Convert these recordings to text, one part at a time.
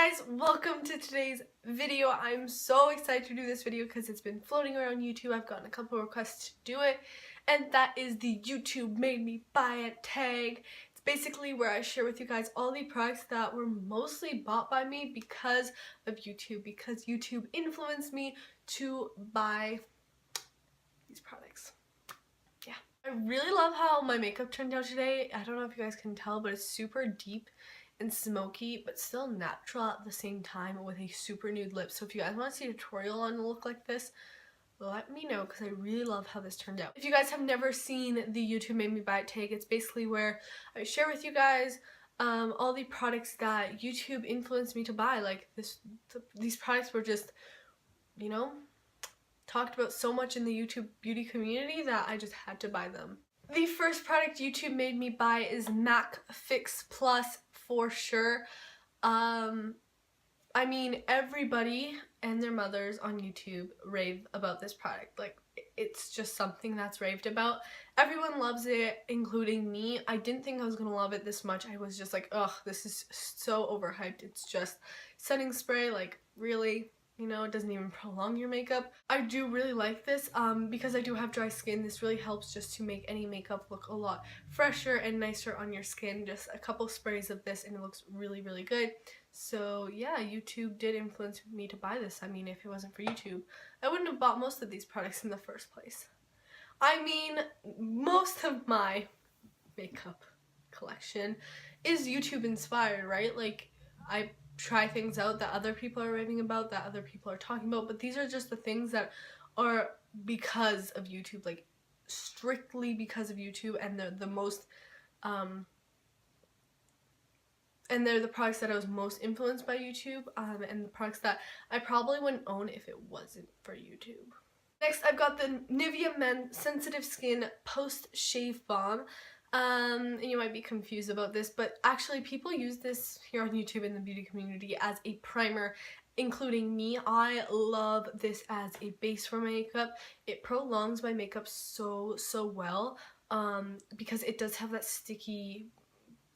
guys, welcome to today's video. I'm so excited to do this video because it's been floating around YouTube. I've gotten a couple of requests to do it, and that is the YouTube made me buy it tag. It's basically where I share with you guys all the products that were mostly bought by me because of YouTube, because YouTube influenced me to buy these products. Yeah. I really love how my makeup turned out today. I don't know if you guys can tell, but it's super deep and smoky but still natural at the same time with a super nude lip. So if you guys want to see a tutorial on a look like this, let me know because I really love how this turned out. If you guys have never seen the YouTube made me buy it tag, it's basically where I share with you guys all the products that YouTube influenced me to buy. Like these products were just, you know, talked about so much in the YouTube beauty community that I just had to buy them. The first product YouTube made me buy is MAC Fix Plus for sure. I mean, everybody and their mothers on YouTube rave about this product. Like, it's just something that's raved about. Everyone loves it, including me. I didn't think I was gonna love it this much. I was just like, ugh, this is so overhyped. It's just setting spray, like, really? You know, it doesn't even prolong your makeup. I do really like this because I do have dry skin. This really helps just to make any makeup look a lot fresher and nicer on your skin. Just a couple sprays of this and it looks really, really good. So yeah, YouTube did influence me to buy this. I mean, if it wasn't for YouTube, I wouldn't have bought most of these products in the first place. I mean, most of my makeup collection is YouTube inspired, right? Like, I try things out that other people are raving about, that other people are talking about, but these are just the things that are because of YouTube, like strictly because of YouTube, and they're the most and they're the products that I was most influenced by YouTube, and the products that I probably wouldn't own if it wasn't for YouTube. Next, I've got the Nivea Men Sensitive Skin Post Shave Balm. And you might be confused about this, but actually people use this here on YouTube in the beauty community as a primer, including me. I love this as a base for my makeup. It prolongs my makeup so well because it does have that sticky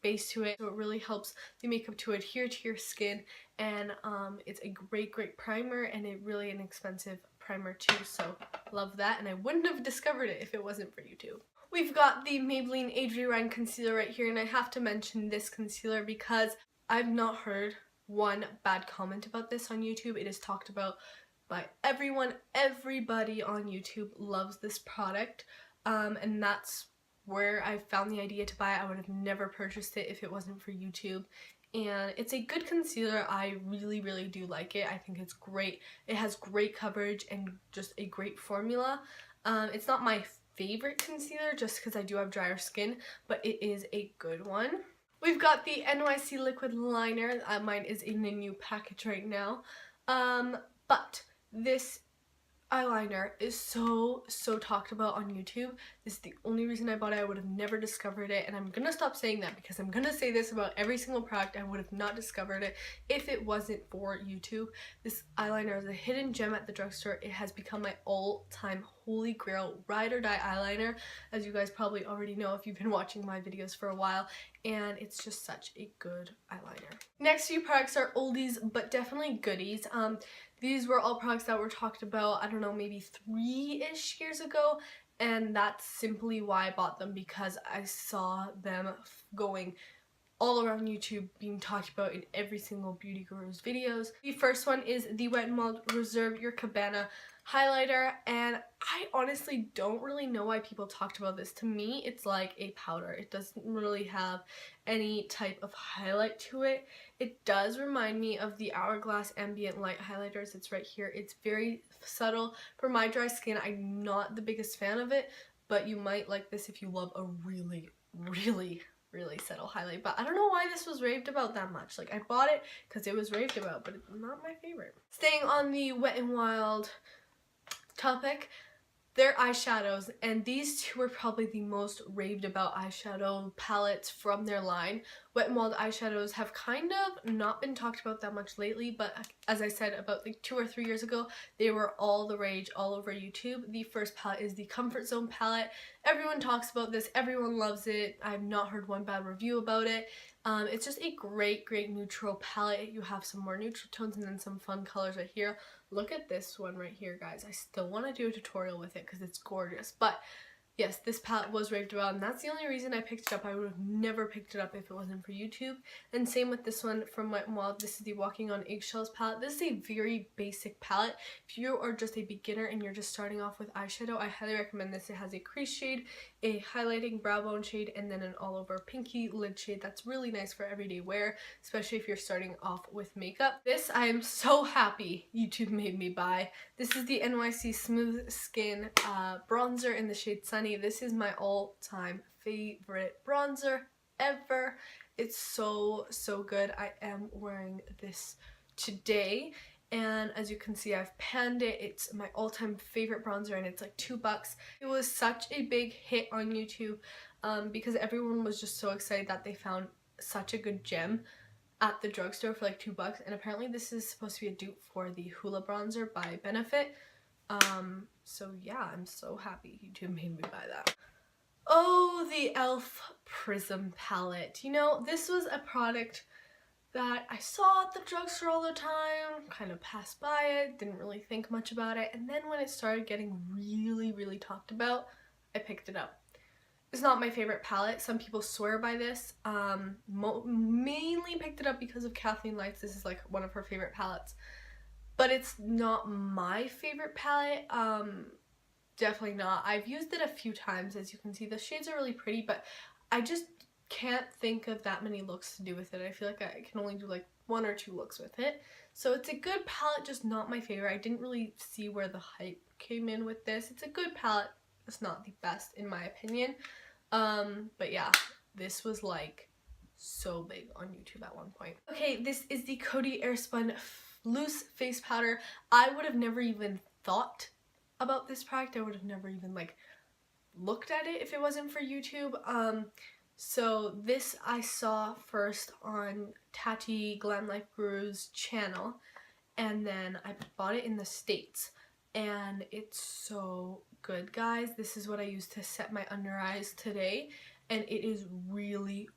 base to it, so it really helps the makeup to adhere to your skin, and it's a great primer, and a really inexpensive primer too, so love that, and I wouldn't have discovered it if it wasn't for YouTube. We've got the Maybelline Age Rewind Concealer right here, and I have to mention this concealer because I've not heard one bad comment about this on YouTube. It is talked about by everyone. Everybody on YouTube loves this product, and that's where I found the idea to buy it. I would have never purchased it if it wasn't for YouTube. And it's a good concealer. I really do like it. I think it's great. It has great coverage and just a great formula. It's not my favorite concealer just because I do have drier skin, but it is a good one. We've got the NYC liquid liner. Mine is in a new package right now, but this eyeliner is so talked about on YouTube. This is the only reason I bought it. I would have never discovered it, and I'm gonna stop saying that because I'm gonna say this about every single product. I would have not discovered it if it wasn't for YouTube. This eyeliner is a hidden gem at the drugstore. It has become my all-time holy grail ride or die eyeliner, as you guys probably already know if you've been watching my videos for a while, and it's just such a good eyeliner. Next few products are oldies but definitely goodies. These were all products that were talked about, I don't know, maybe 3-ish years ago, and that's simply why I bought them, because I saw them going all around YouTube, being talked about in every single beauty guru's videos. The first one is the Wet n Wild Reserve Your Cabana highlighter, and I honestly don't really know why people talked about this. To me, it's like a powder. It doesn't really have any type of highlight to it. It does remind me of the Hourglass Ambient Light highlighters. It's right here. It's very subtle. For my dry skin, I'm not the biggest fan of it, but you might like this if you love a really subtle highlight. But I don't know why this was raved about that much. Like, I bought it because it was raved about, but it's not my favorite. Staying on the Wet n Wild topic, they're eyeshadows, and these two are probably the most raved about eyeshadow palettes from their line. Wet n Wild eyeshadows have kind of not been talked about that much lately, but as I said, about like 2 or 3 years ago, they were all the rage all over YouTube. The first palette is the Comfort Zone palette. Everyone talks about this, everyone loves it. I've not heard one bad review about it. It's just a great neutral palette. You have some more neutral tones and then some fun colors right here. Look at this one right here, guys. I still want to do a tutorial with it because it's gorgeous. But yes, this palette was raved about, and that's the only reason I picked it up. I would have never picked it up if it wasn't for YouTube. And same with this one from Wet n Wild. This is the Walking on Eggshells palette. This is a very basic palette. If you are just a beginner and you're just starting off with eyeshadow, I highly recommend this. It has a crease shade, a highlighting brow bone shade, and then an all over pinky lid shade that's really nice for everyday wear, especially if you're starting off with makeup. This I am so happy YouTube made me buy. This is the NYC Smooth Skin bronzer in the shade Sunny. This is my all-time favorite bronzer ever. It's so good. I am wearing this today, and as you can see, I've panned it. It's my all-time favorite bronzer, and it's like $2. It was such a big hit on YouTube because everyone was just so excited that they found such a good gem at the drugstore for like $2, and apparently this is supposed to be a dupe for the Hoola bronzer by Benefit. So yeah, I'm so happy YouTube made me buy that. Oh, the e.l.f. Prism palette. You know, this was a product that I saw at the drugstore all the time, kind of passed by it, didn't really think much about it, and then when it started getting really talked about, I picked it up. It's not my favorite palette. Some people swear by this. Mainly picked it up because of Kathleen Lights. This is like one of her favorite palettes. But it's not my favorite palette. Definitely not. I've used it a few times. As you can see, the shades are really pretty, but I just can't think of that many looks to do with it. I feel like I can only do like 1 or 2 looks with it. So it's a good palette, just not my favorite. I didn't really see where the hype came in with this. It's a good palette. It's not the best in my opinion. But yeah, this was like so big on YouTube at one point. Okay, this is the Coty Airspun Loose Face Powder. I would have never even thought about this product. I would have never even like looked at it if it wasn't for YouTube. So this I saw first on Tati Glam Life Guru's channel, and then I bought it in the States, and it's so good, guys. This is what I used to set my under eyes today, and it is really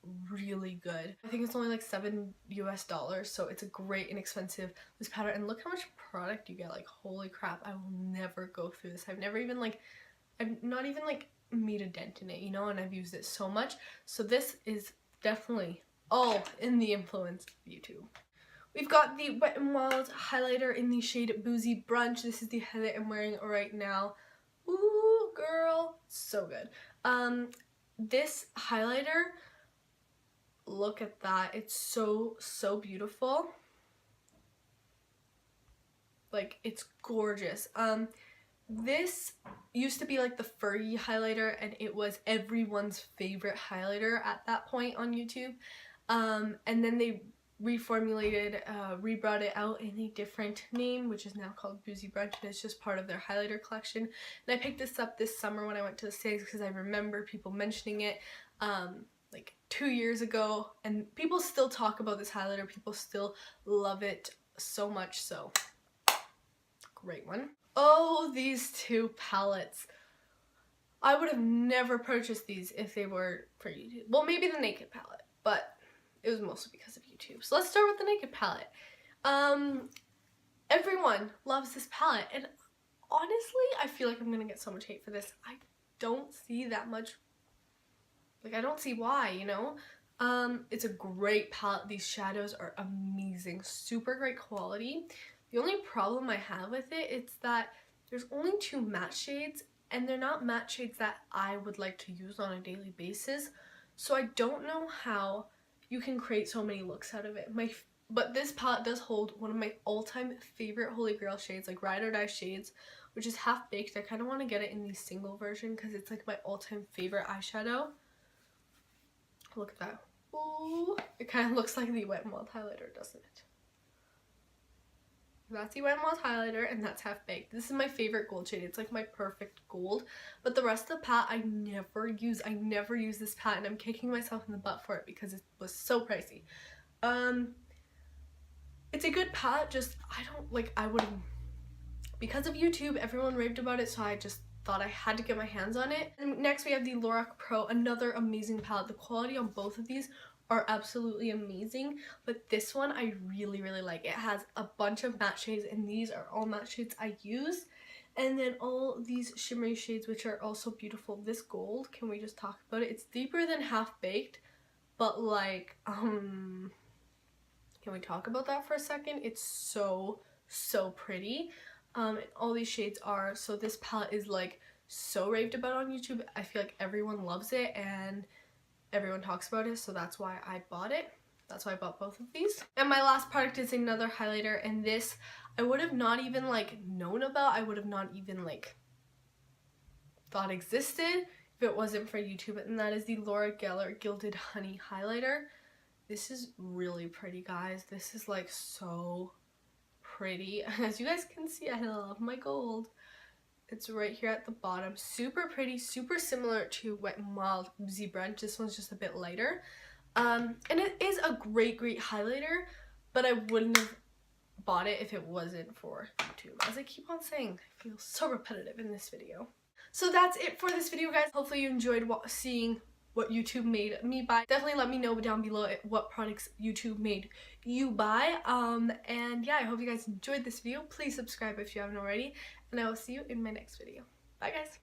good. I think it's only like $7 US, so it's a great inexpensive loose powder. And look how much product you get. Like, holy crap, I will never go through this. I've not even like made a dent in it, you know, and I've used it so much. So this is definitely all in the influence of YouTube. We've got the Wet n Wild highlighter in the shade Boozy Brunch. This is the highlight I'm wearing right now. Ooh, girl, so good. This highlighter, look at that. It's so beautiful. Like, it's gorgeous. This used to be like the furry highlighter, and it was everyone's favorite highlighter at that point on YouTube. And then they reformulated, rebrought it out in a different name, which is now called Boozy Brunch, and it's just part of their highlighter collection. And I picked this up this summer when I went to the States because I remember people mentioning it like 2 years ago, and people still talk about this highlighter. People still love it so much, so great one. Oh, these 2 palettes. I would have never purchased these if they were for YouTube. Well, maybe the Naked palette, but it was mostly because of YouTube. So let's start with the Naked palette. Everyone loves this palette, and honestly, I feel like I'm gonna get so much hate for this. I don't see that much, like, I don't see why, you know? It's a great palette. These shadows are amazing, super great quality. The only problem I have with it is that there's only 2 matte shades, and they're not matte shades that I would like to use on a daily basis. So I don't know how you can create so many looks out of it. But this palette does hold one of my all-time favorite holy grail shades, like Ride or Die shades, which is Half Baked. I kind of want to get it in the single version because it's like my all-time favorite eyeshadow. Look at that. Ooh, it kind of looks like the Wet n Wild highlighter, doesn't it? That's the Wet n Wild highlighter, and that's Half Baked. This is my favorite gold shade. It's like my perfect gold. But the rest of the palette I never use. I never use this palette, and I'm kicking myself in the butt for it because it was so pricey. It's a good palette, just I would have, because of YouTube, everyone raved about it, so I just thought I had to get my hands on it. And next we have the Lorac Pro, another amazing palette. The quality on both of these are absolutely amazing, but this one I really like. It has a bunch of matte shades, and these are all matte shades I use. And then all these shimmery shades, which are also beautiful. This gold, can we just talk about it? It's deeper than Half Baked, but like, can we talk about that for a second? It's so pretty. And all these shades are, so this palette is like so raved about on YouTube. I feel like everyone loves it and everyone talks about it, so that's why I bought it. That's why I bought both of these. And my last product is another highlighter, and this I would have not even like known about. I would have not even like thought existed if it wasn't for YouTube, and that is the Lorac Gilded Honey Highlighter. This is really pretty, guys. This is like so pretty. As you guys can see, I love my gold. It's right here at the bottom. Super pretty, super similar to Wet n Wild Brunch. This one's just a bit lighter. And it is a great highlighter, but I wouldn't have bought it if it wasn't for YouTube. As I keep on saying, I feel so repetitive in this video. So that's it for this video, guys. Hopefully you enjoyed seeing what YouTube made me buy. Definitely let me know down below what products YouTube made you buy. And yeah, I hope you guys enjoyed this video. Please subscribe if you haven't already, and I will see you in my next video. Bye, guys.